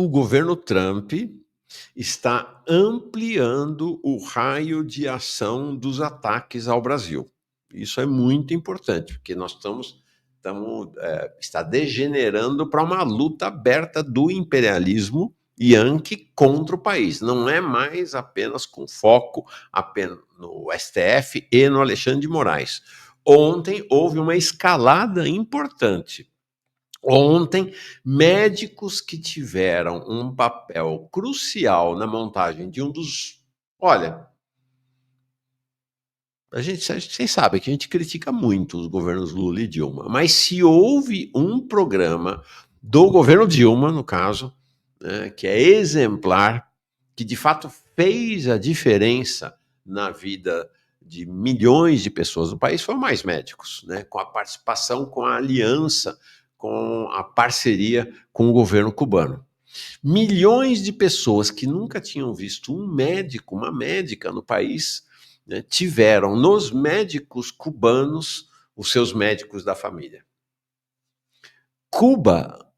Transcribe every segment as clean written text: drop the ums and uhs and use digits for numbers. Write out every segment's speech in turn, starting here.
o governo Trump está ampliando o raio de ação dos ataques ao Brasil. Isso é muito importante, porque nós está degenerando para uma luta aberta do imperialismo Yankee contra o país. Não é mais apenas com foco apenas no STF e no Alexandre de Moraes. Ontem houve uma escalada importante. Ontem, médicos que tiveram um papel crucial na montagem de um dos. Olha, vocês sabem que a gente critica muito os governos Lula e Dilma, mas se houve um programa do governo Dilma, no caso, né, que é exemplar, que de fato fez a diferença na vida de milhões de pessoas no país, foi o Mais Médicos, né, com a participação, com a aliança, com a parceria com o governo cubano. Milhões de pessoas que nunca tinham visto um médico, uma médica no país, né, tiveram nos médicos cubanos os seus médicos da família. Cuba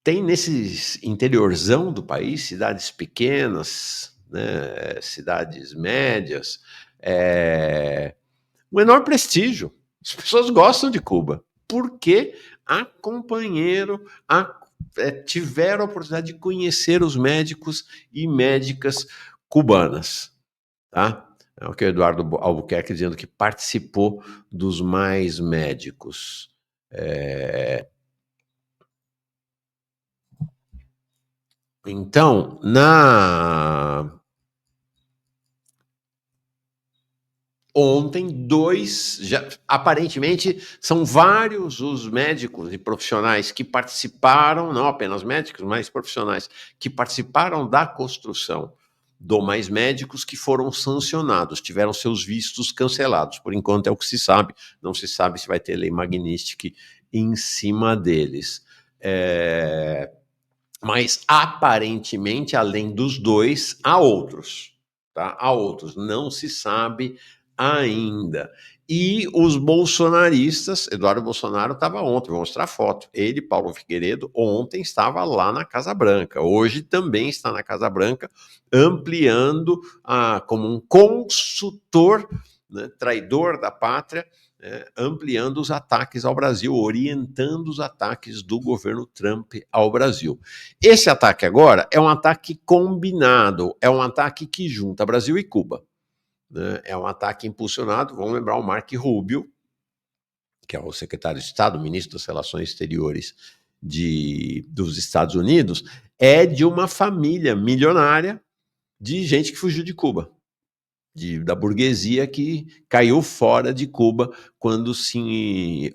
tem nesse interiorzão do país, cidades pequenas, né, cidades médias, o menor prestígio. As pessoas gostam de Cuba, porque tiveram a oportunidade de conhecer os médicos e médicas cubanas, tá? É o que o Eduardo Albuquerque dizendo que participou dos Mais Médicos. Então, ontem, aparentemente, são vários os médicos e profissionais que participaram, não apenas médicos, mas profissionais, que participaram da construção do Mais Médicos, que foram sancionados, tiveram seus vistos cancelados. Por enquanto é o que se sabe, não se sabe se vai ter lei Magnitsky em cima deles. Mas, aparentemente, além dos dois, há outros. Tá? Há outros, não se sabe ainda. E os bolsonaristas, Eduardo Bolsonaro estava ontem, vou mostrar a foto. Ele, Paulo Figueiredo, ontem estava lá na Casa Branca. Hoje também está na Casa Branca, ampliando como um consultor, né, traidor da pátria, ampliando os ataques ao Brasil, orientando os ataques do governo Trump ao Brasil. Esse ataque agora é um ataque combinado, é um ataque que junta Brasil e Cuba. Né? É um ataque impulsionado, vamos lembrar o Marco Rubio, que é o secretário de Estado, ministro das Relações Exteriores dos Estados Unidos, é de uma família milionária de gente que fugiu de Cuba. Da burguesia que caiu fora de Cuba quando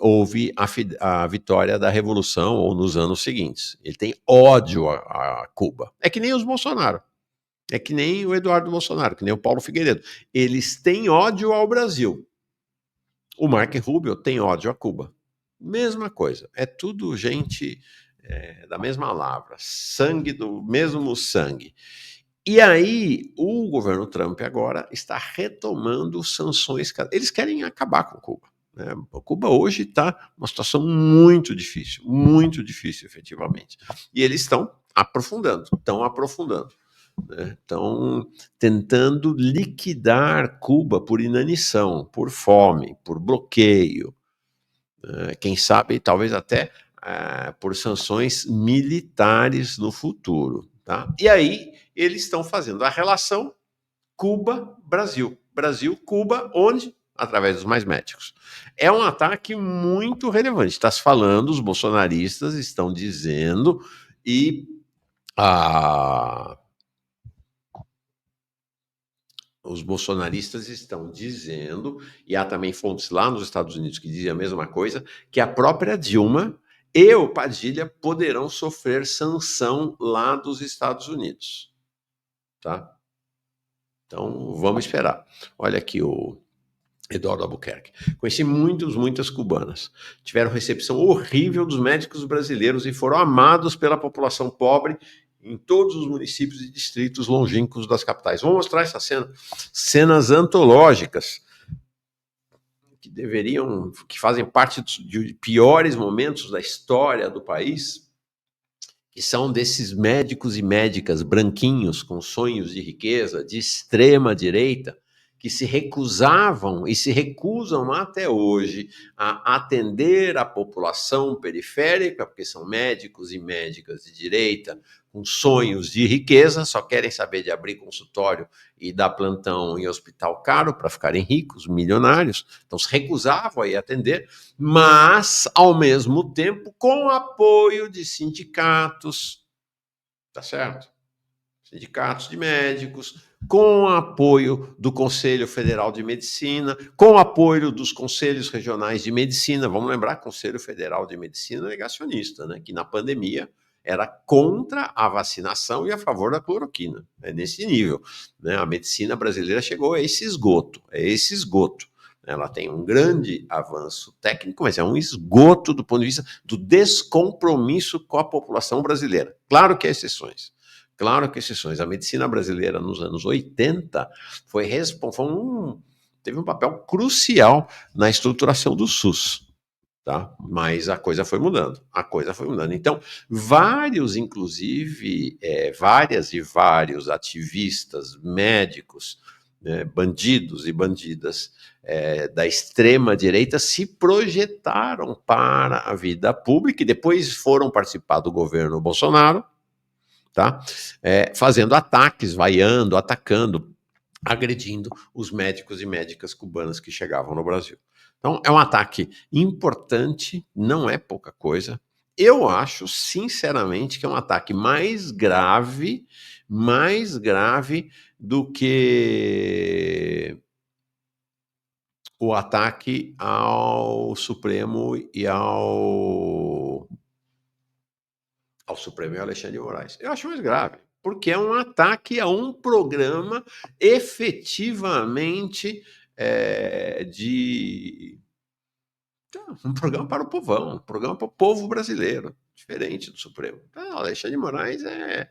houve a vitória da Revolução ou nos anos seguintes. Ele tem ódio a Cuba. É que nem os Bolsonaro. É que nem o Eduardo Bolsonaro, que nem o Paulo Figueiredo. Eles têm ódio ao Brasil. O Marco Rubio tem ódio a Cuba. Mesma coisa. É tudo gente da mesma lavra. Sangue do mesmo sangue. E aí, o governo Trump agora está retomando sanções. Eles querem acabar com Cuba. Né? Cuba hoje está numa situação muito difícil, efetivamente. E eles estão aprofundando. Né? Estão tentando liquidar Cuba por inanição, por fome, por bloqueio. Quem sabe, talvez até por sanções militares no futuro. Tá? E aí, eles estão fazendo a relação Cuba-Brasil. Brasil-Cuba, onde? Através dos Mais Médicos. É um ataque muito relevante. Está se falando, os bolsonaristas estão dizendo, e os bolsonaristas estão dizendo, e há também fontes lá nos Estados Unidos que dizem a mesma coisa, que a própria Dilma e o Padilha poderão sofrer sanção lá dos Estados Unidos. Tá? Então, vamos esperar. Olha aqui o Eduardo Albuquerque. Conheci muitas cubanas. Tiveram recepção horrível dos médicos brasileiros e foram amados pela população pobre em todos os municípios e distritos longínquos das capitais. Vou mostrar essa cena. Cenas antológicas que fazem parte de piores momentos da história do país. que são desses médicos e médicas branquinhos com sonhos de riqueza, de extrema direita, que se recusavam e se recusam até hoje a atender a população periférica, porque são médicos e médicas de direita com sonhos de riqueza, só querem saber de abrir consultório e dar plantão em hospital caro para ficarem ricos, milionários. Então se recusavam a ir atender, mas, ao mesmo tempo, com apoio de sindicatos, tá certo? Sindicatos de médicos, com apoio do Conselho Federal de Medicina, com apoio dos conselhos regionais de medicina. Vamos lembrar, Conselho Federal de Medicina negacionista, né? Que na pandemia era contra a vacinação e a favor da cloroquina. É nesse nível, né? A medicina brasileira chegou a esse esgoto, Ela tem um grande avanço técnico, mas é um esgoto do ponto de vista do descompromisso com a população brasileira. Claro que há exceções. Claro que exceções. A medicina brasileira nos anos 80 teve um papel crucial na estruturação do SUS. Tá? Mas a coisa foi mudando, Então, várias e vários ativistas, médicos, né, bandidos e bandidas da extrema-direita se projetaram para a vida pública e depois foram participar do governo Bolsonaro, tá? Fazendo ataques, vaiando, atacando, agredindo os médicos e médicas cubanas que chegavam no Brasil. Então, é um ataque importante, não é pouca coisa. Eu acho, sinceramente, que é um ataque mais grave do que o ataque ao Supremo e ao Supremo e ao Alexandre de Moraes. Eu acho mais grave, porque é um ataque a um programa efetivamente um programa para o povão, um programa para o povo brasileiro, diferente do Supremo. O Alexandre de Moraes é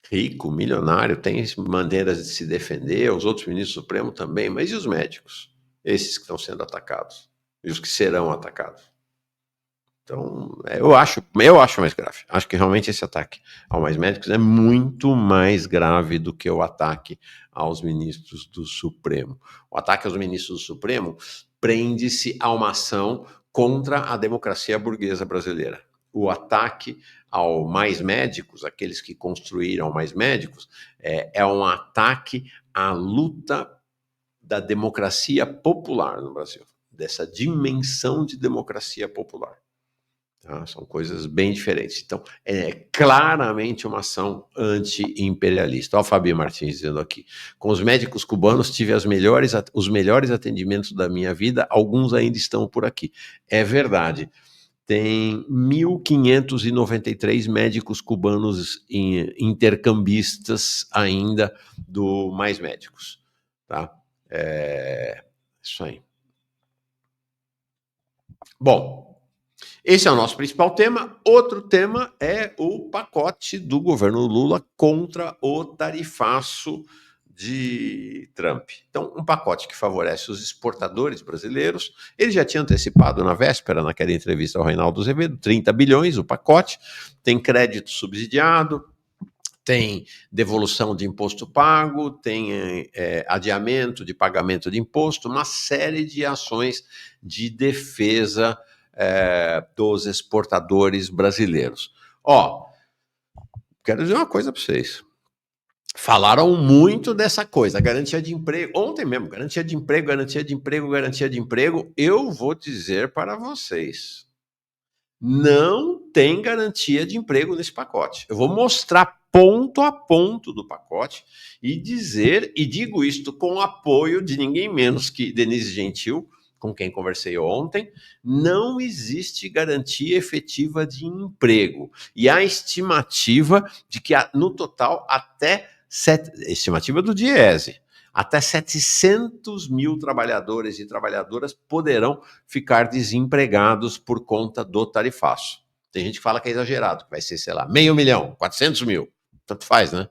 rico, milionário, tem maneiras de se defender, os outros ministros do Supremo também, mas e os médicos? Esses que estão sendo atacados, e os que serão atacados. Então, eu acho mais grave. Acho que realmente esse ataque aos mais médicos é muito mais grave do que o ataque aos ministros do Supremo. O ataque aos ministros do Supremo prende-se a uma ação contra a democracia burguesa brasileira. O ataque aos mais médicos, aqueles que construíram mais médicos, é um ataque à luta da democracia popular no Brasil, dessa dimensão de democracia popular. Tá? São coisas bem diferentes. Então, é claramente uma ação anti-imperialista. Olha o Fabio Martins dizendo aqui. Com os médicos cubanos tive os melhores atendimentos da minha vida, alguns ainda estão por aqui. É verdade. Tem 1.593 médicos cubanos intercambistas ainda do Mais Médicos. Tá? Isso aí. Bom, esse é o nosso principal tema. Outro tema é o pacote do governo Lula contra o tarifaço de Trump. Então, um pacote que favorece os exportadores brasileiros. Ele já tinha antecipado na véspera, naquela entrevista ao Reinaldo Azevedo, 30 bilhões o pacote, tem crédito subsidiado, tem devolução de imposto pago, tem adiamento de pagamento de imposto, uma série de ações de defesa dos exportadores brasileiros. Quero dizer uma coisa para vocês. Falaram muito dessa coisa, garantia de emprego. Ontem mesmo, garantia de emprego. Eu vou dizer para vocês, não tem garantia de emprego nesse pacote. Eu vou mostrar ponto a ponto do pacote e digo isto com apoio de ninguém menos que Denise Gentil, com quem conversei ontem, não existe garantia efetiva de emprego. E há estimativa de que, no total, estimativa do Diese, até 700 mil trabalhadores e trabalhadoras poderão ficar desempregados por conta do tarifaço. Tem gente que fala que é exagerado, que vai ser, sei lá, 500 mil, 400 mil. Tanto faz, né?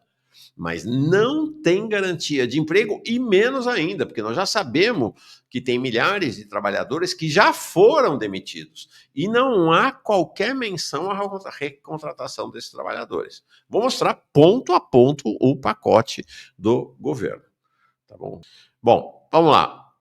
mas não tem garantia de emprego e menos ainda, porque nós já sabemos que tem milhares de trabalhadores que já foram demitidos e não há qualquer menção à recontratação desses trabalhadores. Vou mostrar ponto a ponto o pacote do governo, tá bom? Bom, vamos lá.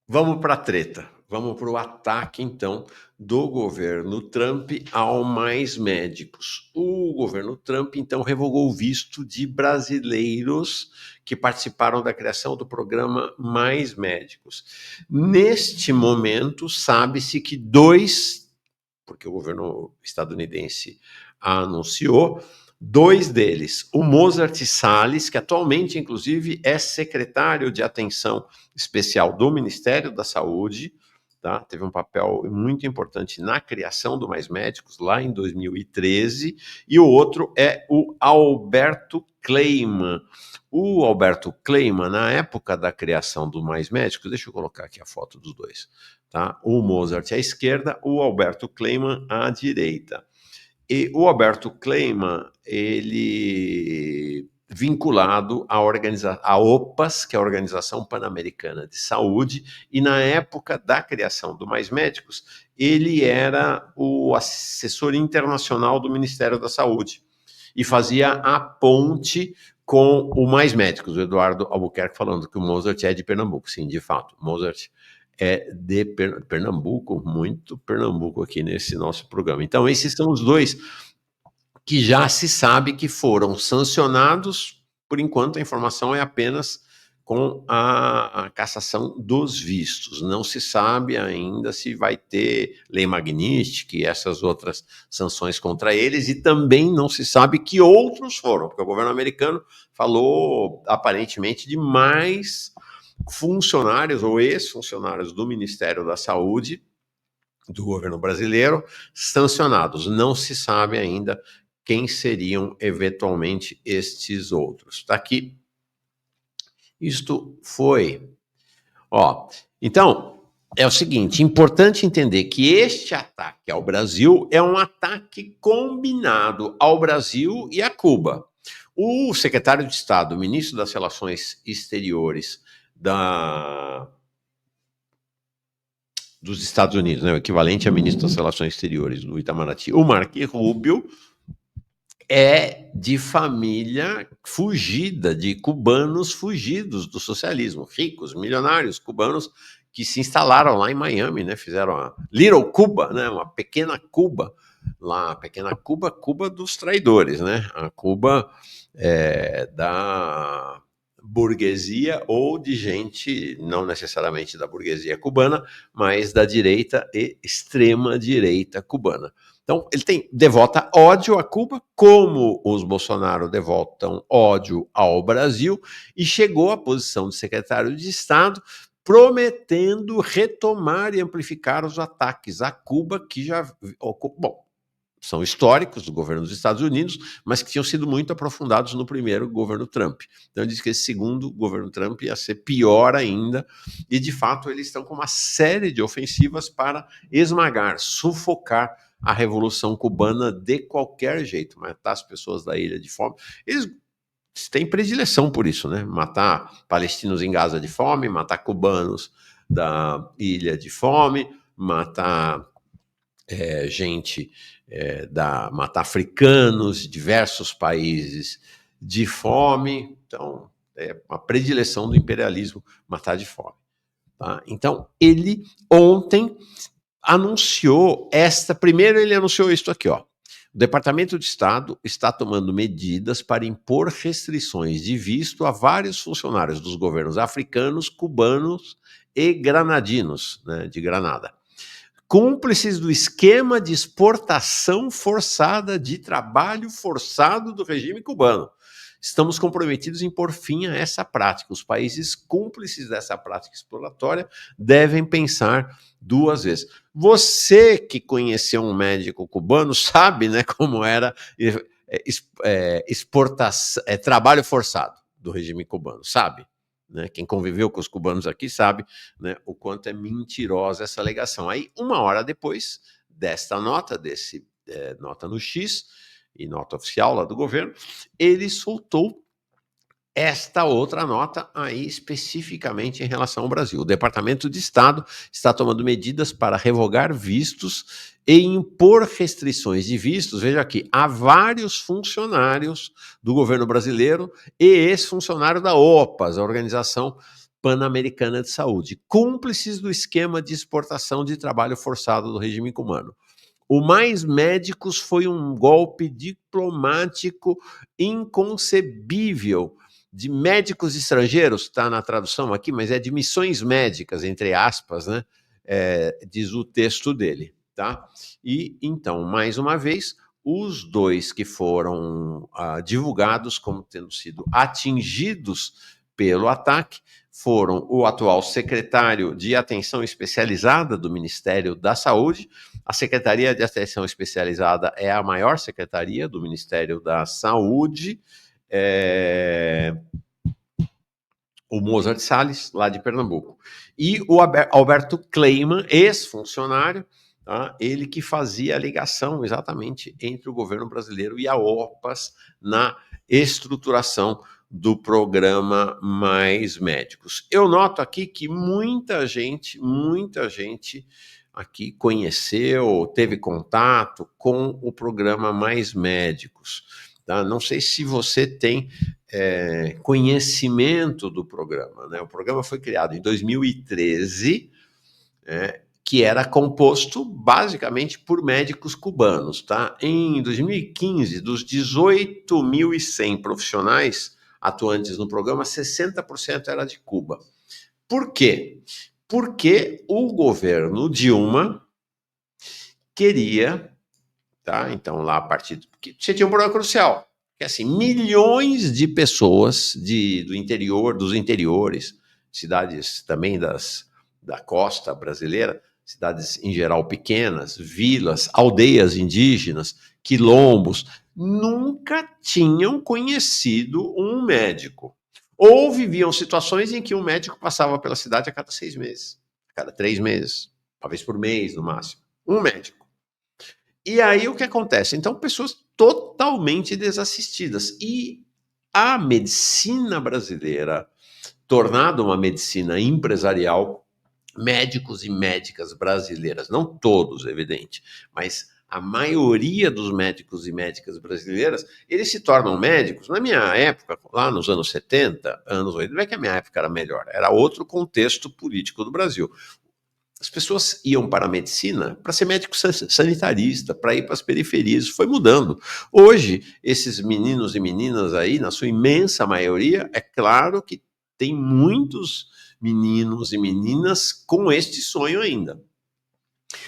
Vamos para a treta. Vamos para o ataque, então, do governo Trump ao Mais Médicos. O governo Trump, então, revogou o visto de brasileiros que participaram da criação do programa Mais Médicos. Neste momento, sabe-se que porque o governo estadunidense anunciou, dois deles, o Mozart Salles, que atualmente, inclusive, é secretário de Atenção Especial do Ministério da Saúde, tá? Teve um papel muito importante na criação do Mais Médicos, lá em 2013, e o outro é o Alberto Kleiman. O Alberto Kleiman, na época da criação do Mais Médicos, deixa eu colocar aqui a foto dos dois, tá? O Mozart à esquerda, o Alberto Kleiman à direita. E o Alberto Kleiman, ele vinculado à OPAS, que é a Organização Pan-Americana de Saúde, e na época da criação do Mais Médicos, ele era o assessor internacional do Ministério da Saúde e fazia a ponte com o Mais Médicos, o Eduardo Albuquerque falando que o Mozart é de Pernambuco. Sim, de fato, Mozart é de Pernambuco, muito Pernambuco aqui nesse nosso programa. Então, esses são os dois que já se sabe que foram sancionados. Por enquanto, a informação é apenas com a cassação dos vistos. Não se sabe ainda se vai ter lei Magnitsky e essas outras sanções contra eles, e também não se sabe que outros foram, porque o governo americano falou, aparentemente, de mais funcionários ou ex-funcionários do Ministério da Saúde do governo brasileiro sancionados. Não se sabe ainda quem seriam eventualmente estes outros. Está aqui. Isto foi. Ó, então, é o seguinte, importante entender que este ataque ao Brasil é um ataque combinado ao Brasil e a Cuba. O secretário de Estado, o ministro das Relações Exteriores dos Estados Unidos, né, o equivalente a ministro das Relações Exteriores do Itamaraty, o Marco Rubio, é de família fugida, de cubanos fugidos do socialismo, ricos, milionários cubanos que se instalaram lá em Miami, né, fizeram a Little Cuba, né, uma pequena Cuba, lá, a pequena Cuba, Cuba dos traidores, né, a Cuba da burguesia ou de gente, não necessariamente da burguesia cubana, mas da direita e extrema direita cubana. Então, ele devota ódio a Cuba, como os Bolsonaro devotam ódio ao Brasil, e chegou à posição de secretário de Estado, prometendo retomar e amplificar os ataques a Cuba, que já, bom, são históricos do governo dos Estados Unidos, mas que tinham sido muito aprofundados no primeiro governo Trump. Então, ele diz que esse segundo governo Trump ia ser pior ainda, e de fato eles estão com uma série de ofensivas para esmagar, sufocar a Revolução Cubana de qualquer jeito, matar as pessoas da ilha de fome. Eles têm predileção por isso, né? Matar palestinos em Gaza de fome, matar cubanos da ilha de fome, matar gente, matar africanos de diversos países de fome. Então, é uma predileção do imperialismo matar de fome. Tá? Então, ele ontem anunciou primeiro ele anunciou isso aqui, ó. O Departamento de Estado está tomando medidas para impor restrições de visto a vários funcionários dos governos africanos, cubanos e granadinos, né, de Granada, cúmplices do esquema de exportação forçada de trabalho forçado do regime cubano. Estamos comprometidos em pôr fim a essa prática. Os países cúmplices dessa prática exploratória devem pensar duas vezes. Você que conheceu um médico cubano sabe, né, como era exportação, trabalho forçado do regime cubano, sabe? Né? Quem conviveu com os cubanos aqui sabe, né, o quanto é mentirosa essa alegação. Aí, uma hora depois desta nota, nota no X, e nota oficial lá do governo, ele soltou esta outra nota aí especificamente em relação ao Brasil. O Departamento de Estado está tomando medidas para revogar vistos e impor restrições de vistos, veja aqui, a vários funcionários do governo brasileiro e ex-funcionário da OPAS, a Organização Pan-Americana de Saúde, cúmplices do esquema de exportação de trabalho forçado do regime cubano. O Mais Médicos foi um golpe diplomático inconcebível de médicos estrangeiros, está na tradução aqui, mas é de missões médicas, entre aspas, né? Diz o texto dele, tá? E, então, mais uma vez, os dois que foram divulgados como tendo sido atingidos pelo ataque foram o atual secretário de Atenção Especializada do Ministério da Saúde. A Secretaria de Atenção Especializada é a maior secretaria do Ministério da Saúde, o Mozart Salles, lá de Pernambuco. E o Alberto Kleiman, ex-funcionário, tá? Ele que fazia a ligação exatamente entre o governo brasileiro e a OPAS na estruturação do programa Mais Médicos. Eu noto aqui que muita gente aqui conheceu, teve contato com o programa Mais Médicos. Tá? Não sei se você tem conhecimento do programa, né? O programa foi criado em 2013, que era composto basicamente por médicos cubanos, tá? Em 2015, dos 18.100 profissionais atuantes no programa, 60% era de Cuba. Por quê? Porque o governo Dilma queria, tá? Então, lá a partir que você tinha um problema crucial, que assim, milhões de pessoas do interior, dos interiores, cidades também da costa brasileira, cidades em geral pequenas, vilas, aldeias indígenas, quilombos, nunca tinham conhecido um médico. Ou viviam situações em que um médico passava pela cidade a cada 6 meses, a cada 3 meses, talvez por mês no máximo. Um médico. E aí o que acontece? Então, pessoas totalmente desassistidas. E a medicina brasileira, tornada uma medicina empresarial, médicos e médicas brasileiras, não todos, evidente, mas a maioria dos médicos e médicas brasileiras, eles se tornam médicos. Na minha época, lá nos anos 70, anos 80, não é que a minha época era melhor, era outro contexto político do Brasil. As pessoas iam para a medicina para ser médico sanitarista, para ir para as periferias. Foi mudando. Hoje, esses meninos e meninas aí, na sua imensa maioria, é claro que tem muitos meninos e meninas com este sonho ainda.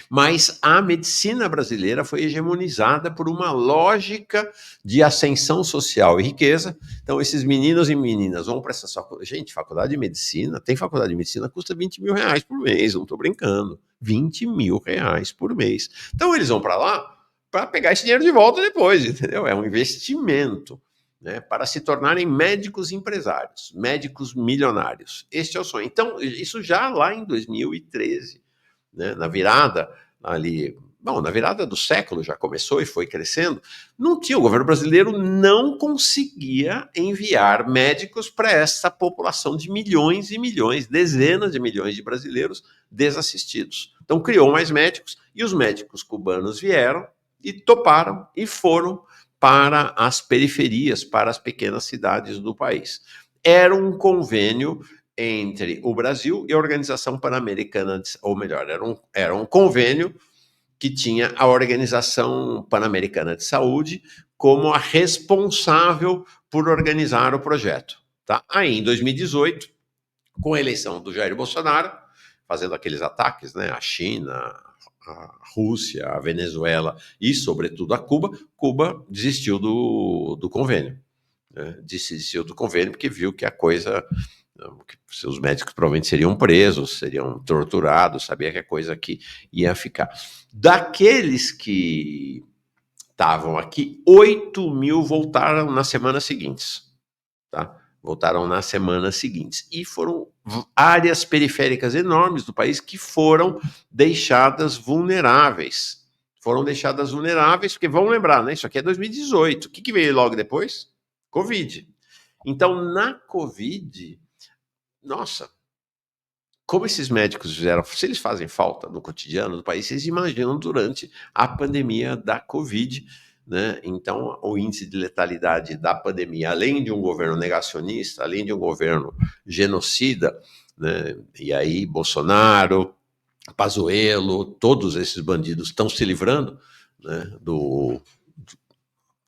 Mas a medicina brasileira foi hegemonizada por uma lógica de ascensão social e riqueza. Então, esses meninos e meninas vão para essas faculdades. Gente, faculdade de medicina, tem faculdade de medicina, custa 20 mil reais por mês, não estou brincando. 20 mil reais por mês. Então, eles vão para lá para pegar esse dinheiro de volta depois, entendeu? É um investimento. Né, para se tornarem médicos empresários, médicos milionários. Este é o sonho. Então, isso já lá em 2013, né, na virada ali, bom, na virada do século já começou e foi crescendo, não tinha, o governo brasileiro não conseguia enviar médicos para essa população de milhões e milhões, dezenas de milhões de brasileiros desassistidos. Então criou mais médicos e os médicos cubanos vieram e toparam e foram para as periferias, para as pequenas cidades do país. Era um convênio entre o Brasil e a Organização Pan-Americana, ou melhor, era um convênio que tinha a Organização Pan-Americana de Saúde como a responsável por organizar o projeto. Tá? Aí, em 2018, com a eleição do Jair Bolsonaro, fazendo aqueles ataques, né, à China, à Rússia, à Venezuela e, sobretudo, a Cuba, Cuba desistiu do convênio. Né? Desistiu do convênio porque viu que a coisa... Seus médicos provavelmente seriam presos, seriam torturados, sabia que a coisa aqui ia ficar. Daqueles que estavam aqui, 8 mil voltaram nas semanas seguintes. Tá? Voltaram nas semanas seguintes. E foram áreas periféricas enormes do país que foram deixadas vulneráveis. Foram deixadas vulneráveis, porque vamos lembrar, né? Isso aqui é 2018. O que veio logo depois? Covid. Então, na Covid, nossa, como esses médicos fizeram, se eles fazem falta no cotidiano do país, vocês imaginam durante a pandemia da Covid, né? Então, o índice de letalidade da pandemia, além de um governo negacionista, além de um governo genocida, né? E aí Bolsonaro, Pazuello, todos esses bandidos estão se livrando, né, do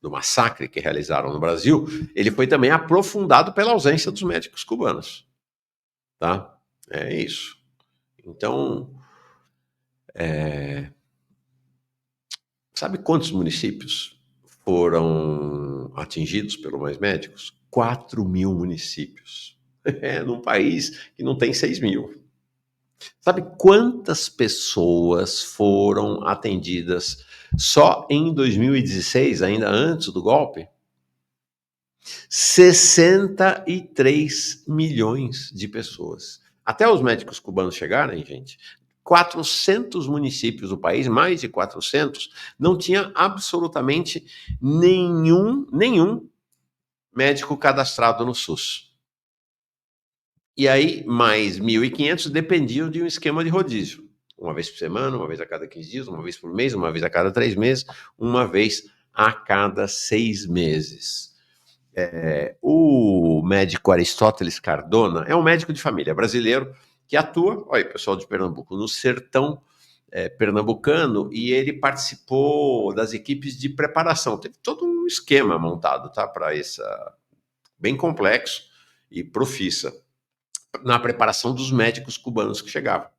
massacre que realizaram no Brasil, ele foi também aprofundado pela ausência dos médicos cubanos, tá? É isso. Então, sabe quantos municípios foram atingidos pelo Mais Médicos? 4.000 municípios. Num país que não tem 6.000. Sabe quantas pessoas foram atendidas só em 2016, ainda antes do golpe? 63 milhões de pessoas. Até os médicos cubanos chegarem, gente, 400 municípios do país, mais de 400, não tinha absolutamente nenhum médico cadastrado no SUS. E aí, mais 1.500 dependiam de um esquema de rodízio. Uma vez por semana, uma vez a cada 15 dias, uma vez por mês, uma vez a cada 3 meses, uma vez a cada 6 meses. O médico Aristóteles Cardona é um médico de família brasileiro que atua, olha, pessoal de Pernambuco, no sertão pernambucano, e ele participou das equipes de preparação. Teve todo um esquema montado, tá, para essa, bem complexo e profissa, na preparação dos médicos cubanos que chegavam.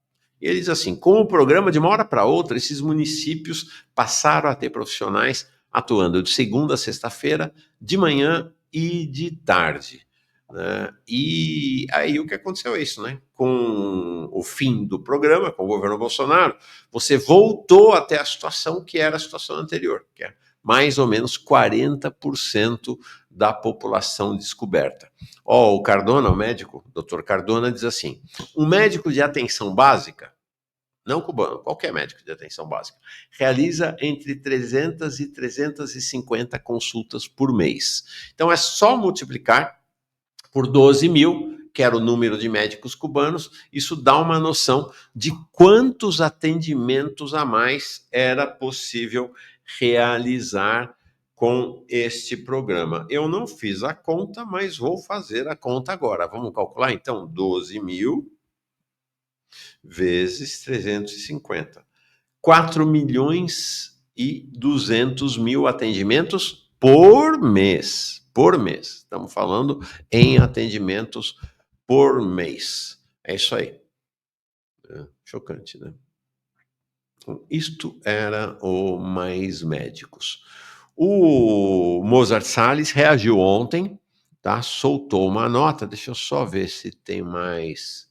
E ele diz assim: com o programa, de uma hora para outra, esses municípios passaram a ter profissionais atuando de segunda a sexta-feira, de manhã e de tarde. Né? E aí o que aconteceu é isso, né? Com o fim do programa, com o governo Bolsonaro, você voltou até a situação que era a situação anterior, que é mais ou menos 40% da população descoberta. O Cardona, o médico, o Dr. Cardona, diz assim: um médico de atenção básica, não cubano, qualquer médico de atenção básica, realiza entre 300 e 350 consultas por mês. Então é só multiplicar por 12.000, que era o número de médicos cubanos, isso dá uma noção de quantos atendimentos a mais era possível realizar com este programa. Eu não fiz a conta, mas vou fazer a conta agora. Vamos calcular então 12.000 vezes 350. 4.200.000 atendimentos por mês. Por mês. Estamos falando em atendimentos por mês. É isso aí. Chocante, né? Isto era o Mais Médicos. O Mozart Salles reagiu ontem, tá? Soltou uma nota. Deixa eu só ver se tem mais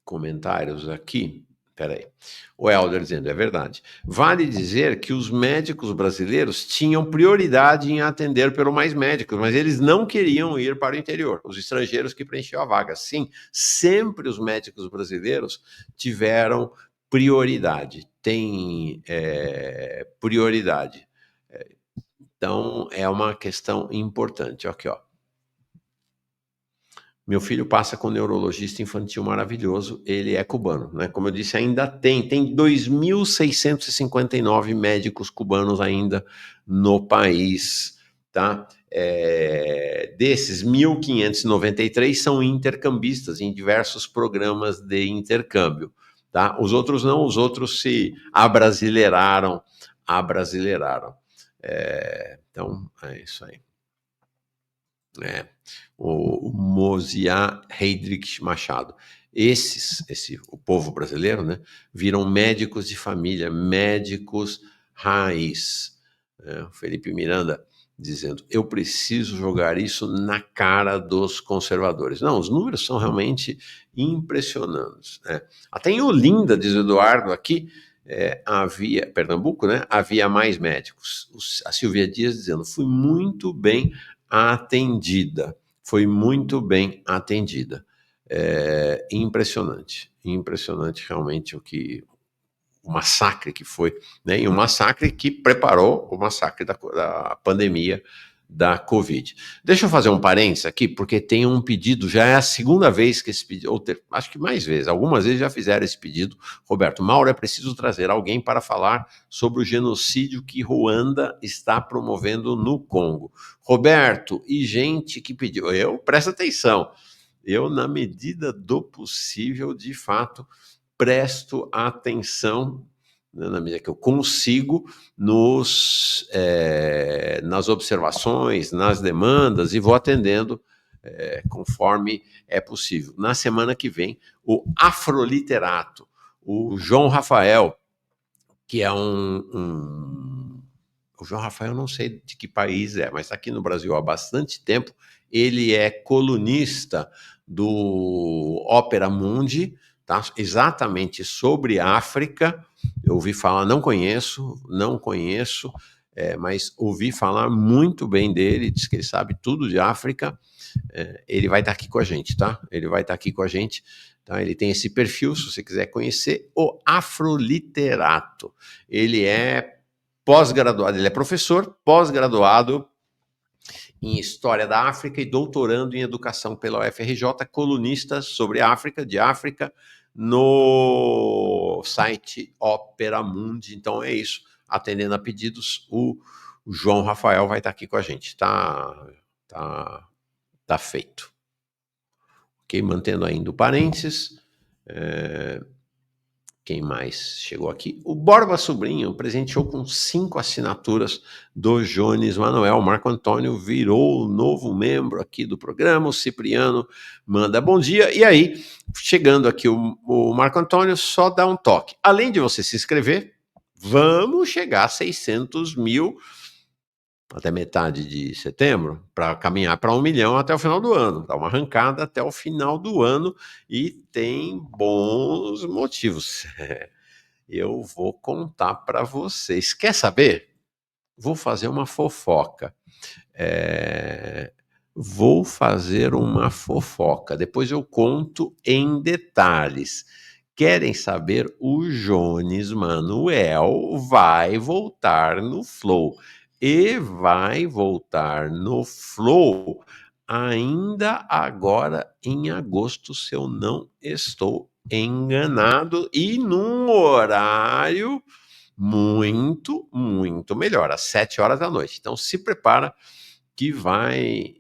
comentários aqui. Peraí. O Helder dizendo, é verdade. Vale dizer que os médicos brasileiros tinham prioridade em atender pelo Mais Médicos, mas eles não queriam ir para o interior, os estrangeiros que preenchiam a vaga. Sim, sempre os médicos brasileiros tiveram prioridade, tem prioridade. Então, é uma questão importante. Aqui, ó. Meu filho passa com um neurologista infantil maravilhoso, ele é cubano, né? Como eu disse, ainda tem 2.659 médicos cubanos ainda no país, tá? Desses, 1.593 são intercambistas em diversos programas de intercâmbio, tá? Os outros não, os outros se abrasileiraram. Então, é isso aí. O Mosiá Heydrich Machado. O povo brasileiro, né, viram médicos de família, médicos raiz. O Felipe Miranda dizendo, eu preciso jogar isso na cara dos conservadores. Não, os números são realmente impressionantes. Né? Até em Olinda, diz o Eduardo aqui, havia, Pernambuco, né, havia mais médicos. A Silvia Dias dizendo, fui muito bem atendida. Foi muito bem atendida. Impressionante realmente o que o massacre que foi, né? E um massacre que preparou o massacre da pandemia da Covid. Deixa eu fazer um parênteses aqui, porque tem um pedido, já é a segunda vez que esse pedido, acho que mais vezes, algumas vezes já fizeram esse pedido. Roberto, Mauro, é preciso trazer alguém para falar sobre o genocídio que Ruanda está promovendo no Congo. Roberto, e gente que pediu, presta atenção, eu, na medida do possível, de fato, presto atenção, né, na medida que eu consigo, nas observações, nas demandas, e vou atendendo conforme é possível. Na semana que vem, o afroliterato, o João Rafael, que é o João Rafael, não sei de que país é, mas está aqui no Brasil há bastante tempo. Ele é colunista do Opera Mundi, tá? Exatamente sobre África. Eu ouvi falar, não conheço, mas ouvi falar muito bem dele, diz que ele sabe tudo de África. Ele vai estar aqui com a gente, tá? Ele vai estar aqui com a gente, tá? Ele tem esse perfil, se você quiser conhecer, o Afroliterato. Ele é pós-graduado, ele é professor, pós-graduado em História da África e doutorando em Educação pela UFRJ, colunista sobre África, de África, no site Opera Mundi. Então é isso, atendendo a pedidos, o João Rafael vai estar aqui com a gente, tá feito. Ok, mantendo ainda o parênteses. Quem mais chegou aqui? O Borba Sobrinho presenteou com 5 assinaturas do Jones Manuel. Marco Antônio virou novo membro aqui do programa. O Cipriano manda bom dia. E aí, chegando aqui o Marco Antônio, só dá um toque. Além de você se inscrever, vamos chegar a 600 mil até metade de setembro, para caminhar para 1 milhão até o final do ano. Dá uma arrancada até o final do ano e tem bons motivos. Eu vou contar para vocês. Quer saber? Vou fazer uma fofoca. Vou fazer uma fofoca. Depois eu conto em detalhes. Querem saber? O Jones Manuel vai voltar no Flow. E vai voltar no Flow ainda agora em agosto, se eu não estou enganado, e num horário muito, muito melhor, às 7 horas da noite. Então se prepara que vai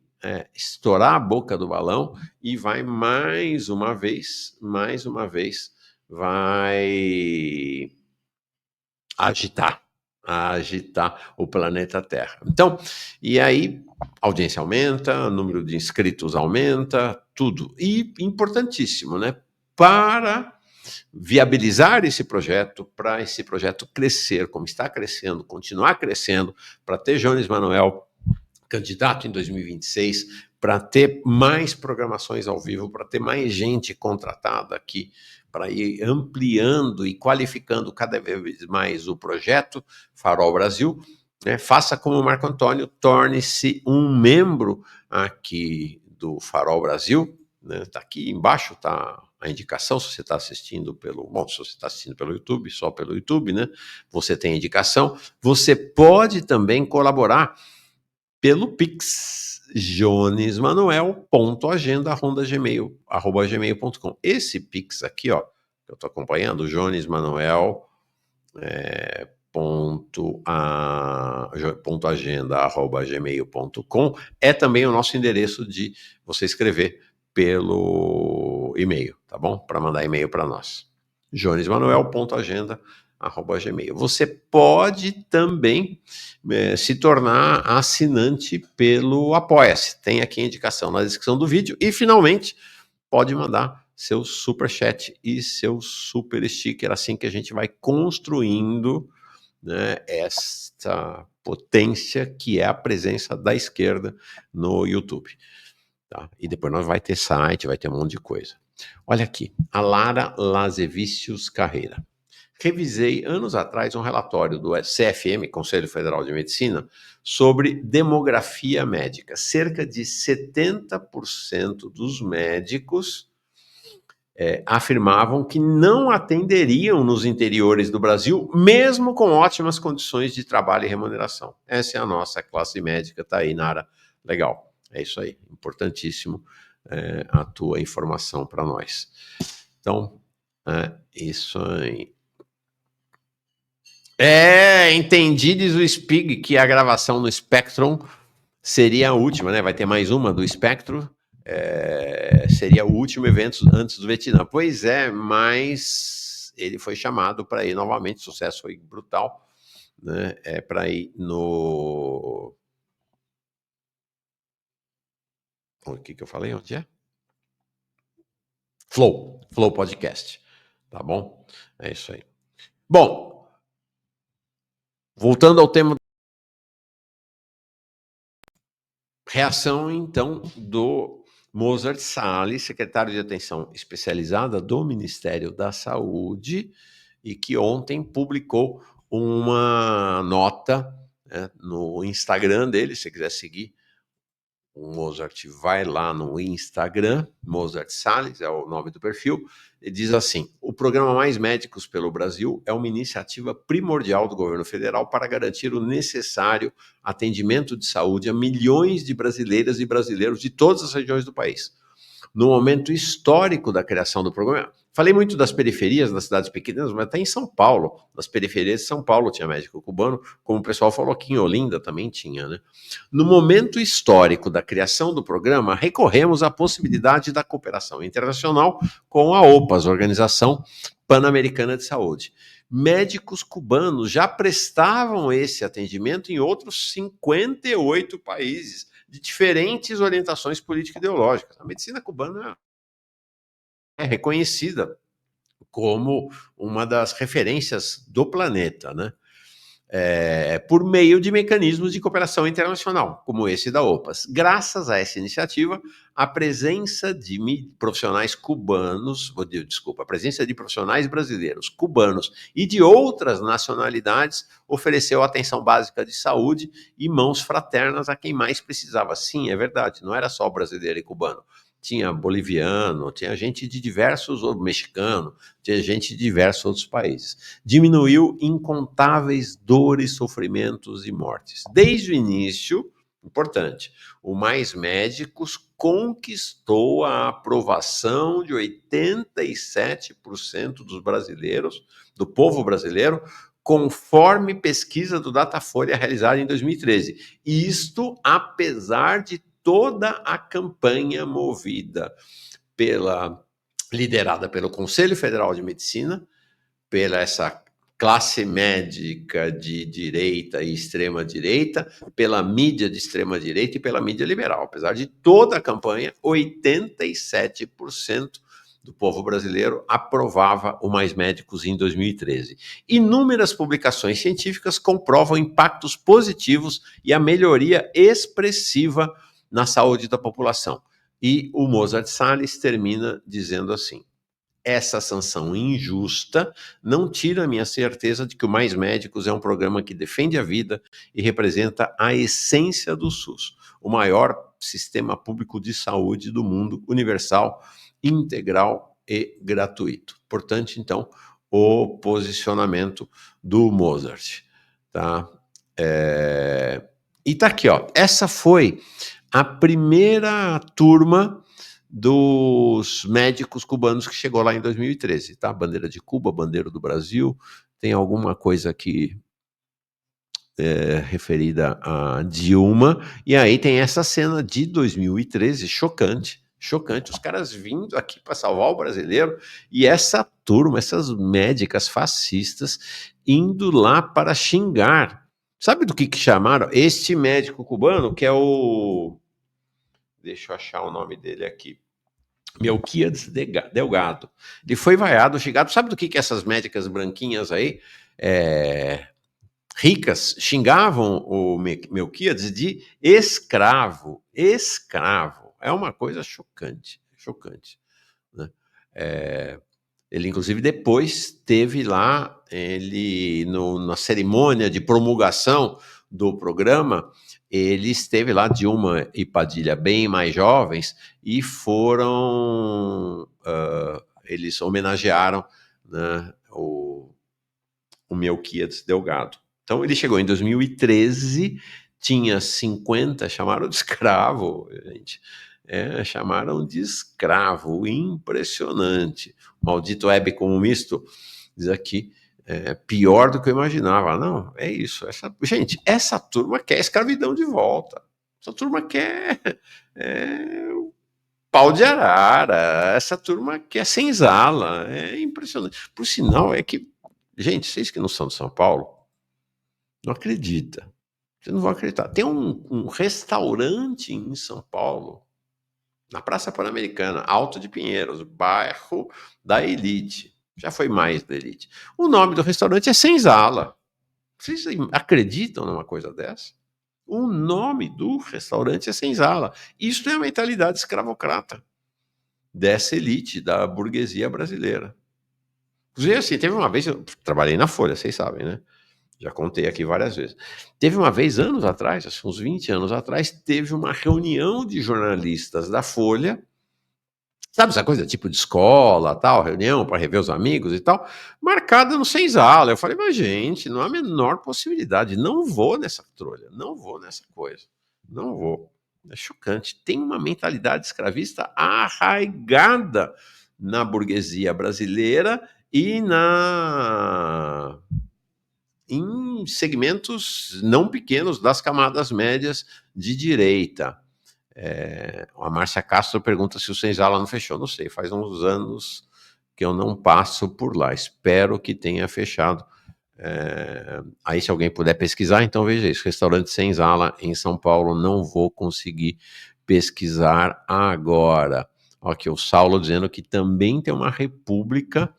estourar a boca do balão e vai mais uma vez, vai agitar o planeta Terra. Então, e aí, a audiência aumenta, o número de inscritos aumenta, tudo. E importantíssimo, né? Para viabilizar esse projeto, para esse projeto crescer, como está crescendo, continuar crescendo, para ter Jones Manuel candidato em 2026, para ter mais programações ao vivo, para ter mais gente contratada aqui, para ir ampliando e qualificando cada vez mais o projeto Farol Brasil, né? Faça como o Marco Antônio, torne-se um membro aqui do Farol Brasil, né? Tá aqui embaixo, tá a indicação, se você está assistindo se você está assistindo pelo YouTube, só pelo YouTube, né? Você tem a indicação. Você pode também colaborar pelo Pix, jonesmanuel.agenda@gmail.com. Esse Pix aqui, ó, que eu estou acompanhando, jonesmanuel.agenda@gmail.com, é também o nosso endereço de você escrever pelo e-mail, tá bom? Para mandar e-mail para nós. jonesmanuel.agenda@gmail. Você pode também se tornar assinante pelo Apoia-se. Tem aqui a indicação na descrição do vídeo. E, finalmente, pode mandar seu super chat e seu super sticker, assim que a gente vai construindo, né, essa potência que é a presença da esquerda no YouTube. Tá? E depois nós vai ter site, vai ter um monte de coisa. Olha aqui, a Lara Lazevicius Carreira. Revisei anos atrás um relatório do CFM, Conselho Federal de Medicina, sobre demografia médica. Cerca de 70% dos médicos afirmavam que não atenderiam nos interiores do Brasil, mesmo com ótimas condições de trabalho e remuneração. Essa é a nossa classe médica, tá aí, Nara. Legal, é isso aí, importantíssimo a tua informação para nós. Então, isso aí. Entendi, diz o Spig, que a gravação no Spectrum seria a última, né? Vai ter mais uma do Spectrum. Seria o último evento antes do Vietnã. Pois é, mas ele foi chamado para ir novamente. O sucesso foi brutal, né? Para ir no. O que eu falei? Onde é? Flow Podcast. Tá bom? É isso aí. Bom, voltando ao tema. Reação, então, do Mozart Salles, secretário de Atenção Especializada do Ministério da Saúde, e que ontem publicou uma nota, né, no Instagram dele. Se você quiser seguir o Mozart, vai lá no Instagram, Mozart Salles é o nome do perfil. Ele diz assim: o programa Mais Médicos pelo Brasil é uma iniciativa primordial do governo federal para garantir o necessário atendimento de saúde a milhões de brasileiras e brasileiros de todas as regiões do país. No momento histórico da criação do programa, falei muito das periferias, das cidades pequenas, mas até em São Paulo, nas periferias de São Paulo tinha médico cubano, como o pessoal falou aqui em Olinda também tinha, né? No momento histórico da criação do programa, recorremos à possibilidade da cooperação internacional com a OPAS, Organização Pan-Americana de Saúde. Médicos cubanos já prestavam esse atendimento em outros 58 países, de diferentes orientações político-ideológicas. A medicina cubana é reconhecida como uma das referências do planeta, né? Por meio de mecanismos de cooperação internacional, como esse da OPAS. Graças a essa iniciativa, a presença de profissionais cubanos, a presença de profissionais brasileiros, cubanos e de outras nacionalidades ofereceu atenção básica de saúde e mãos fraternas a quem mais precisava. Sim, é verdade, não era só brasileiro e cubano. Tinha boliviano, tinha gente de diversos, mexicano, tinha gente de diversos outros países. Diminuiu incontáveis dores, sofrimentos e mortes. Desde o início, importante, o Mais Médicos conquistou a aprovação de 87% dos brasileiros, do povo brasileiro, conforme pesquisa do Datafolha realizada em 2013. Isto apesar de toda a campanha liderada pelo Conselho Federal de Medicina, pela essa classe médica de direita e extrema-direita, pela mídia de extrema-direita e pela mídia liberal. Apesar de toda a campanha, 87% do povo brasileiro aprovava o Mais Médicos em 2013. Inúmeras publicações científicas comprovam impactos positivos e a melhoria expressiva na saúde da população. E o Mozart Salles termina dizendo assim: essa sanção injusta não tira a minha certeza de que o Mais Médicos é um programa que defende a vida e representa a essência do SUS, o maior sistema público de saúde do mundo, universal, integral e gratuito. Portanto, então, o posicionamento do Mozart, tá? E tá aqui, ó. Essa foi a primeira turma dos médicos cubanos que chegou lá em 2013, tá? Bandeira de Cuba, bandeira do Brasil, tem alguma coisa aqui referida a Dilma, e aí tem essa cena de 2013, chocante, os caras vindo aqui para salvar o brasileiro, e essa turma, essas médicas fascistas, indo lá para xingar. Sabe do que chamaram? Este médico cubano, que é o... Deixa eu achar o nome dele aqui. Melquiades Delgado. Ele foi vaiado, xingado. Sabe do que essas médicas branquinhas aí, ricas, xingavam o Melquiades de escravo? Escravo. É uma coisa chocante, chocante, né? Ele, inclusive, depois teve lá, na cerimônia de promulgação do programa, ele esteve lá, Dilma e Padilha, bem mais jovens, e foram eles homenagearam, né, o Melquiades Delgado. Então ele chegou em 2013, tinha 50, chamaram de escravo, gente. Chamaram de escravo, impressionante. O maldito web comunista diz aqui, pior do que eu imaginava. Não, é isso. Gente, essa turma quer escravidão de volta. Essa turma quer pau de arara. Essa turma quer senzala. É impressionante. Por sinal, gente, vocês que não são de São Paulo, não acredita. Vocês não vão acreditar. Tem um restaurante em São Paulo, na Praça Pan-Americana, Alto de Pinheiros, bairro da elite. Já foi mais da elite. O nome do restaurante é Senzala. Vocês acreditam numa coisa dessa? O nome do restaurante é Senzala. Isso é a mentalidade escravocrata dessa elite, da burguesia brasileira. Inclusive, assim, teve uma vez, eu trabalhei na Folha, vocês sabem, né? Já contei aqui várias vezes. Teve uma vez, anos atrás, acho que uns 20 anos atrás, teve uma reunião de jornalistas da Folha, sabe essa coisa tipo de escola, tal, reunião para rever os amigos e tal, marcada no Senzala. Eu falei, mas gente, não há a menor possibilidade, não vou nessa trolha, não vou nessa coisa, não vou. É chocante. Tem uma mentalidade escravista arraigada na burguesia brasileira e em segmentos não pequenos das camadas médias de direita. A Márcia Castro pergunta se o Senzala não fechou. Não sei, faz uns anos que eu não passo por lá. Espero que tenha fechado. Aí, se alguém puder pesquisar, então veja isso. Restaurante Senzala em São Paulo, não vou conseguir pesquisar agora. Aqui o Saulo dizendo que também tem uma república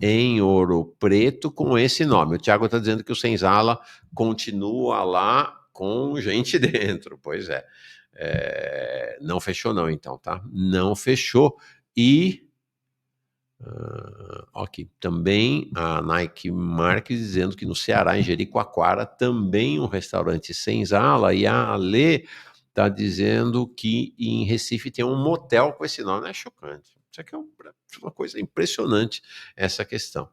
em Ouro Preto com esse nome. O Thiago está dizendo que o Senzala continua lá com gente dentro. Pois é. Não fechou não, então, tá? Não fechou. E ok, também a Nike Marques dizendo que no Ceará, em Jericoacoara, também um restaurante Senzala, e a Ale está dizendo que em Recife tem um motel com esse nome. É chocante. Isso aqui é uma coisa impressionante, essa questão,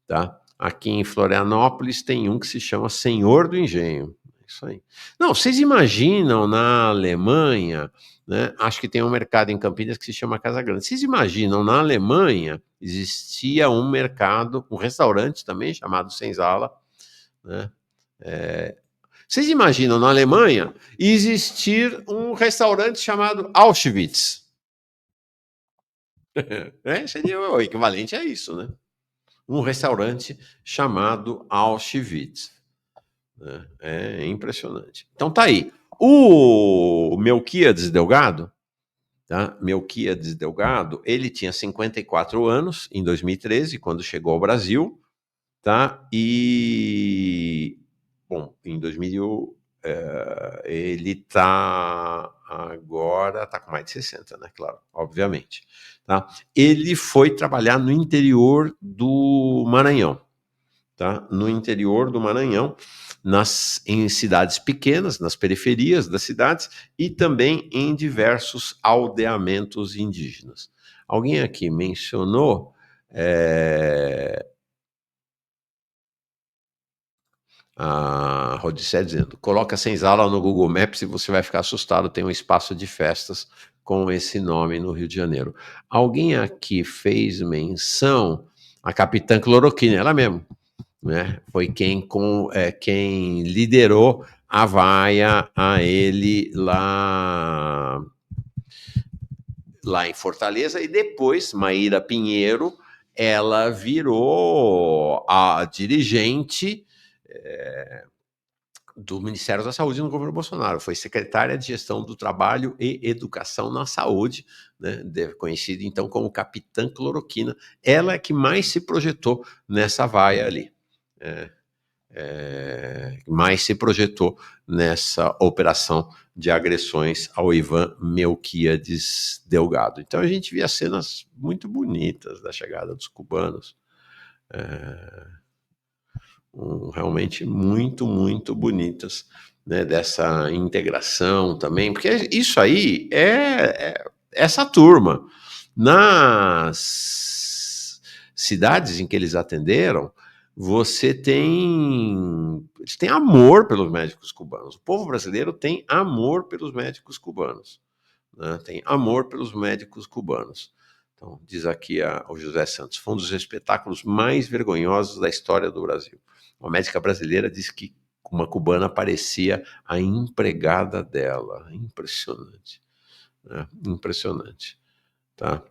tá? Aqui em Florianópolis tem um que se chama Senhor do Engenho. Isso aí. Não, vocês imaginam na Alemanha, né? Acho que tem um mercado em Campinas que se chama Casa Grande. Vocês imaginam, na Alemanha existia um mercado, um restaurante também chamado Senzala, né? Vocês imaginam na Alemanha existir um restaurante chamado Auschwitz? Seria o equivalente a isso, né? Um restaurante chamado Auschwitz. É impressionante. Então tá aí. O Melquiades Delgado, tá? Melquiades Delgado, ele tinha 54 anos em 2013, quando chegou ao Brasil, tá? E, bom, em 2000, ele tá com mais de 60, né? Claro, obviamente, tá? Ele foi trabalhar no interior do Maranhão, tá? No interior do Maranhão, em cidades pequenas, nas periferias das cidades e também em diversos aldeamentos indígenas. Alguém aqui mencionou a Rodicé dizendo, coloca Senzala no Google Maps e você vai ficar assustado, tem um espaço de festas com esse nome no Rio de Janeiro. Alguém aqui fez menção a Capitã Cloroquina, ela mesmo, né? Foi quem liderou a vaia a ele lá em Fortaleza, e depois Maíra Pinheiro, ela virou a dirigente do Ministério da Saúde no governo Bolsonaro, foi secretária de Gestão do Trabalho e Educação na Saúde, né, conhecida então como Capitã Cloroquina. Ela é que mais se projetou nessa vaia ali. Mais se projetou nessa operação de agressões ao Ivan Melquiades Delgado. Então a gente via cenas muito bonitas da chegada dos cubanos, realmente muito, muito bonitas, né, dessa integração também, porque isso aí é essa turma. cidades em que eles atenderam, eles têm amor pelos médicos cubanos. O povo brasileiro tem amor pelos médicos cubanos, né? Tem amor pelos médicos cubanos. Então, diz aqui o José Santos, foi um dos espetáculos mais vergonhosos da história do Brasil. Uma médica brasileira disse que uma cubana parecia a empregada dela. Impressionante, né? Impressionante, tá?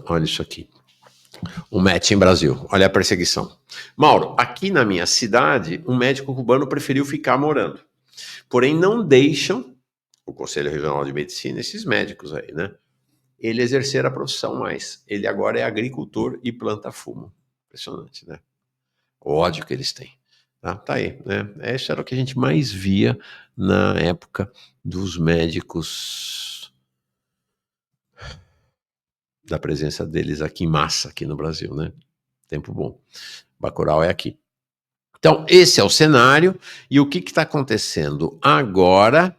Olha isso aqui. Um match em Brasil. Olha a perseguição. Mauro, aqui na minha cidade, um médico cubano preferiu ficar morando. Porém, não deixam o Conselho Regional de Medicina, esses médicos aí, né? Ele exercer a profissão mais. Ele agora é agricultor e planta fumo. Impressionante, né? O ódio que eles têm. Tá aí, né? Isso era o que a gente mais via na época dos médicos, da presença deles aqui em massa, aqui no Brasil, né? Tempo bom. Bacurau é aqui. Então, esse é o cenário. E o que está acontecendo agora?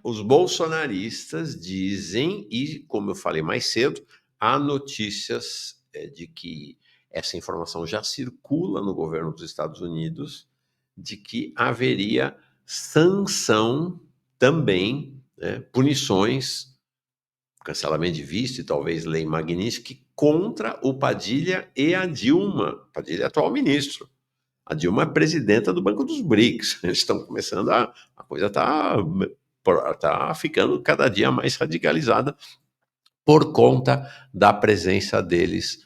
Os bolsonaristas dizem, e como eu falei mais cedo, há notícias de que essa informação já circula no governo dos Estados Unidos, de que haveria sanção também, né, punições, cancelamento de visto e talvez lei Magnitsky contra o Padilha e a Dilma. Padilha é atual ministro. A Dilma é presidenta do Banco dos BRICS. Eles estão começando a coisa tá ficando cada dia mais radicalizada por conta da presença deles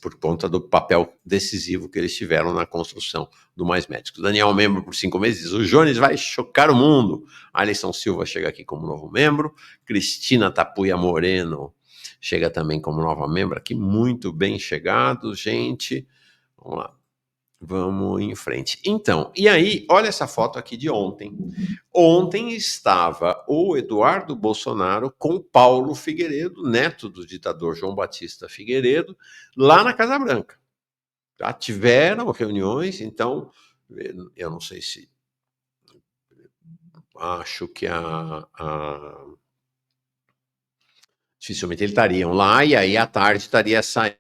por conta do papel decisivo que eles tiveram na construção do Mais Médicos. Daniel, membro por 5 meses. O Jones vai chocar o mundo. Alisson Silva chega aqui como novo membro. Cristina Tapuia Moreno chega também como nova membro aqui. Muito bem chegado, gente. Vamos lá. Vamos em frente. Então, e aí, olha essa foto aqui de ontem. Ontem estava o Eduardo Bolsonaro com Paulo Figueiredo, neto do ditador João Batista Figueiredo, lá na Casa Branca. Já tiveram reuniões, então, eu não sei se... Acho que dificilmente eles estariam lá, e aí à tarde estaria saindo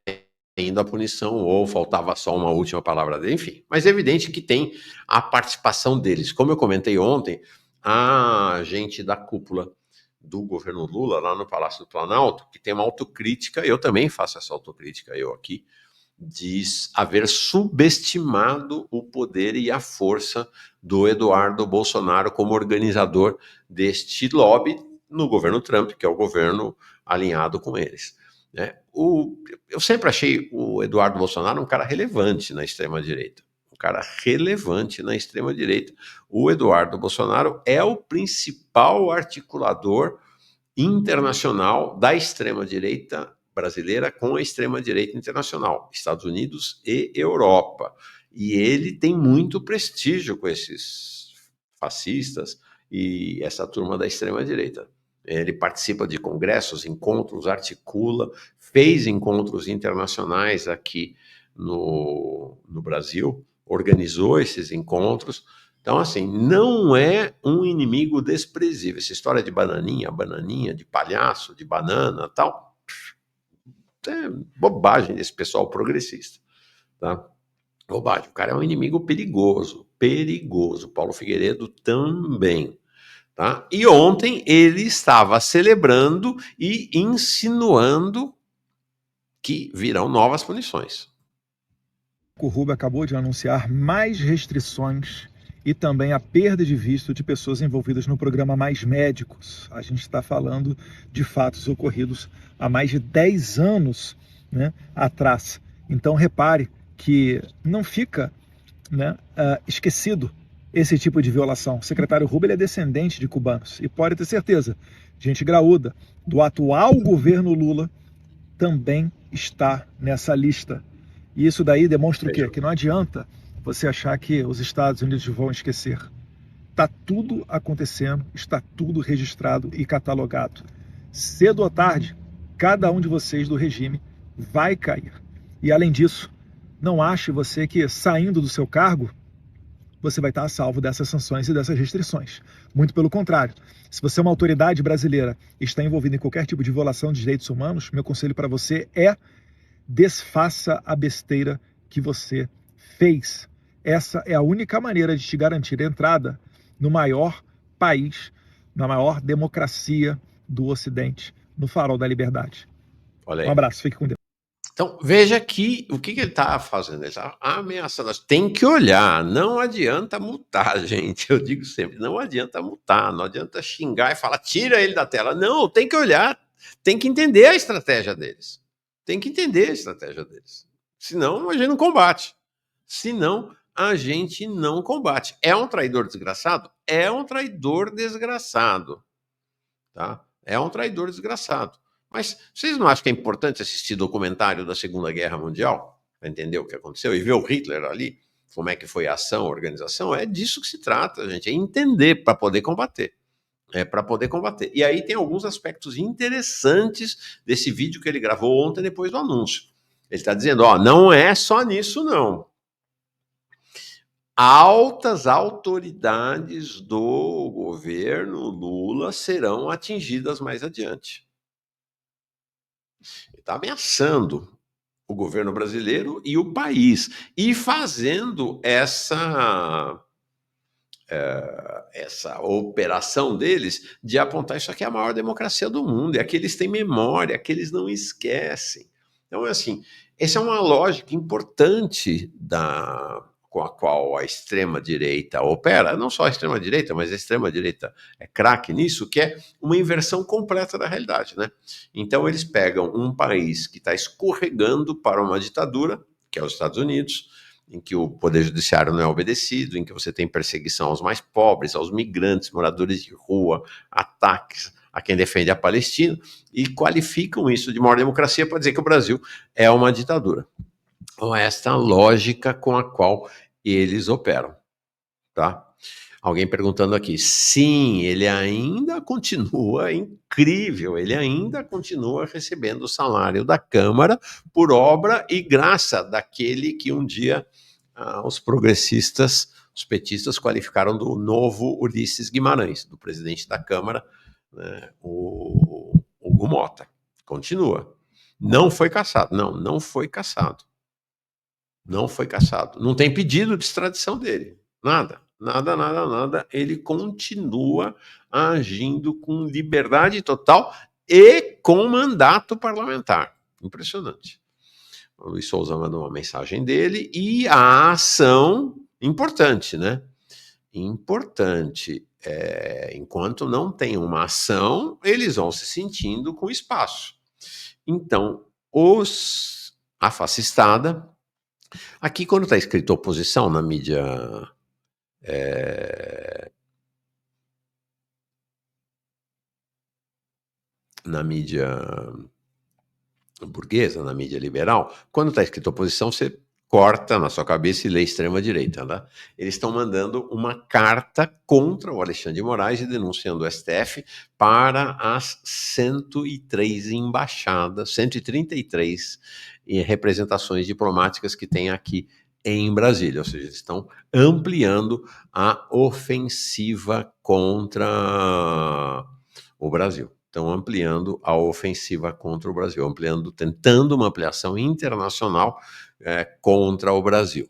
a punição, ou faltava só uma última palavra dele, enfim. Mas é evidente que tem a participação deles. Como eu comentei ontem, a gente da cúpula do governo Lula, lá no Palácio do Planalto, que tem uma autocrítica, eu também faço essa autocrítica, eu aqui, diz haver subestimado o poder e a força do Eduardo Bolsonaro como organizador deste lobby no governo Trump, que é o governo alinhado com eles. Eu sempre achei o Eduardo Bolsonaro um cara relevante na extrema-direita. Um cara relevante na extrema-direita. O Eduardo Bolsonaro é o principal articulador internacional da extrema-direita brasileira com a extrema-direita internacional, Estados Unidos e Europa. E ele tem muito prestígio com esses fascistas e essa turma da extrema-direita. Ele participa de congressos, encontros, articula, fez encontros internacionais aqui no Brasil, organizou esses encontros. Então, assim, não é um inimigo desprezível. Essa história de bananinha, de palhaço, de banana, tal, é bobagem desse pessoal progressista, tá? Bobagem. O cara é um inimigo perigoso, perigoso. Paulo Figueiredo também. Tá? E ontem ele estava celebrando e insinuando que virão novas punições. O Rubio acabou de anunciar mais restrições e também a perda de visto de pessoas envolvidas no programa Mais Médicos. A gente está falando de fatos ocorridos há mais de 10 anos, né, atrás. Então repare que não fica, né, esquecido esse tipo de violação. O secretário Rubio é descendente de cubanos e pode ter certeza, gente graúda do atual governo Lula também está nessa lista. E isso daí demonstra o quê? Que não adianta você achar que os Estados Unidos vão esquecer. Está tudo acontecendo, está tudo registrado e catalogado. Cedo ou tarde, cada um de vocês do regime vai cair. E além disso, não ache você que saindo do seu cargo, você vai estar a salvo dessas sanções e dessas restrições. Muito pelo contrário. Se você é uma autoridade brasileira e está envolvida em qualquer tipo de violação de direitos humanos, meu conselho para você é: desfaça a besteira que você fez. Essa é a única maneira de te garantir a entrada no maior país, na maior democracia do Ocidente, no farol da liberdade. Olha aí. Um abraço, fique com Deus. Então, veja que o que ele está fazendo? Ele está ameaçando. Tem que olhar, não adianta multar, gente. Eu digo sempre, não adianta multar, não adianta xingar e falar, tira ele da tela. Não, tem que olhar, tem que entender a estratégia deles. Tem que entender a estratégia deles. Senão, a gente não combate. Senão, a gente não combate. É um traidor desgraçado? É um traidor desgraçado. Tá? É um traidor desgraçado. Mas vocês não acham que é importante assistir documentário da Segunda Guerra Mundial para entender o que aconteceu e ver o Hitler ali, como é que foi a ação, a organização? É disso que se trata, gente, é entender para poder combater. É para poder combater. E aí tem alguns aspectos interessantes desse vídeo que ele gravou ontem depois do anúncio. Ele está dizendo, ó, não é só nisso não. Altas autoridades do governo Lula serão atingidas mais adiante. Ele está ameaçando o governo brasileiro e o país, e fazendo essa operação deles de apontar isso aqui é a maior democracia do mundo, é que eles têm memória, que eles não esquecem. Então, é assim, essa é uma lógica importante com a qual a extrema-direita opera, não só a extrema-direita, mas a extrema-direita é craque nisso, que é uma inversão completa da realidade, né? Então, eles pegam um país que está escorregando para uma ditadura, que é os Estados Unidos, em que o poder judiciário não é obedecido, em que você tem perseguição aos mais pobres, aos migrantes, moradores de rua, ataques a quem defende a Palestina, e qualificam isso de maior democracia para dizer que o Brasil é uma ditadura. Então, esta é a lógica com a qual eles operam, tá? Alguém perguntando aqui, sim, ele ainda continua incrível, ele ainda continua recebendo o salário da Câmara por obra e graça daquele que um dia os progressistas, os petistas qualificaram do novo Ulisses Guimarães, do presidente da Câmara, né, o Hugo Mota. Continua. Não foi cassado. Não foi cassado. Não foi cassado. Não tem pedido de extradição dele. Nada. Ele continua agindo com liberdade total e com mandato parlamentar. Impressionante. O Luiz Souza mandou uma mensagem dele e a ação, importante, né? Importante. Enquanto não tem uma ação, eles vão se sentindo com espaço. Então, a fascistada, aqui quando está escrito oposição na mídia burguesa, na mídia liberal, quando está escrito oposição, você corta na sua cabeça e lê extrema-direita. Né? Eles estão mandando uma carta contra o Alexandre de Moraes e denunciando o STF para as 103 embaixadas, 133 representações diplomáticas que tem aqui em Brasília, ou seja, eles estão ampliando a ofensiva contra o Brasil. Estão ampliando a ofensiva contra o Brasil, tentando uma ampliação internacional contra o Brasil.